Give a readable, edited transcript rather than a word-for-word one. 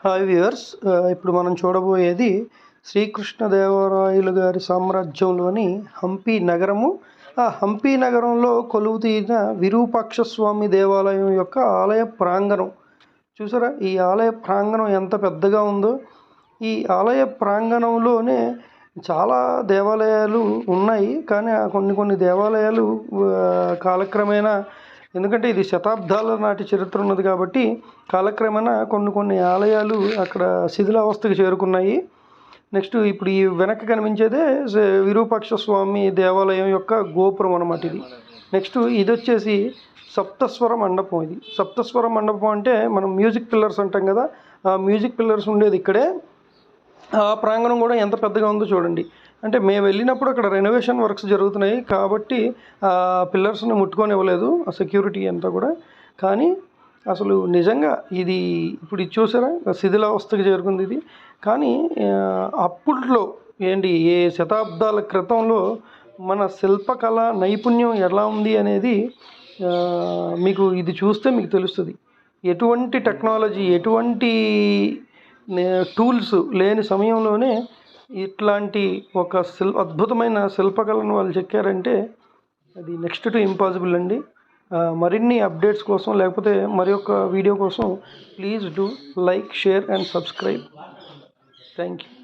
Hi viewers, ఇప్పుడు మనం చూడబోయేది శ్రీకృష్ణదేవరాయలు గారి సామ్రాజ్యంలోని హంపి నగరము. ఆ హంపి నగరంలో కొలువుతీరిన విరూపాక్ష స్వామి దేవాలయం యొక్క ఆలయ ప్రాంగణం చూసారా. ఈ ఆలయ ప్రాంగణం ఎంత పెద్దగా ఉందో. ఈ ఆలయ ప్రాంగణంలోనే చాలా దేవాలయాలు ఉన్నాయి, కానీ కొన్ని దేవాలయాలు కాలక్రమేణా, ఎందుకంటే ఇది శతాబ్దాల నాటి చరిత్ర ఉన్నది కాబట్టి కాలక్రమేణా కొన్ని ఆలయాలు అక్కడ శిథిలావస్థకు చేరుకున్నాయి. నెక్స్ట్ ఇప్పుడు ఈ వెనక్కి కనిపించేదే విరూపాక్ష స్వామి దేవాలయం యొక్క గోపురం అన్నమాట ఇది. నెక్స్ట్ ఇది వచ్చేసి సప్తస్వర మండపం. ఇది సప్తస్వర మండపం అంటే మనం మ్యూజిక్ పిల్లర్స్ అంటాం కదా, ఆ మ్యూజిక్ పిల్లర్స్ ఉండేది ఇక్కడే. ఆ ప్రాంగణం కూడా ఎంత పెద్దగా ఉందో చూడండి. అంటే మేము వెళ్ళినప్పుడు అక్కడ రెనోవేషన్ వర్క్స్ జరుగుతున్నాయి కాబట్టి ఆ పిల్లర్స్ని ముట్టుకొని ఇవ్వలేదు, ఆ సెక్యూరిటీ అంతా కూడా. కానీ అసలు నిజంగా ఇది ఇప్పుడు ఇది చూసారా, శిథిలావస్థకు చేరుకుంది ఇది. కానీ అప్పట్లో ఏ శతాబ్దాల క్రితంలో మన శిల్పకళ నైపుణ్యం ఎలా ఉంది అనేది మీకు ఇది చూస్తే మీకు తెలుస్తుంది. ఎటువంటి టెక్నాలజీ, ఎటువంటి టూల్స్ లేని సమయంలోనే ఇట్లాంటి ఒక అద్భుతమైన శిల్పకళను వాళ్ళు చెక్కారంటే అది నెక్స్ట్ టు ఇంపాసిబుల్ అండి. మరిన్ని అప్డేట్స్ కోసం లేకపోతే మరి ఒక వీడియో కోసం please do like, share and subscribe. Thank you.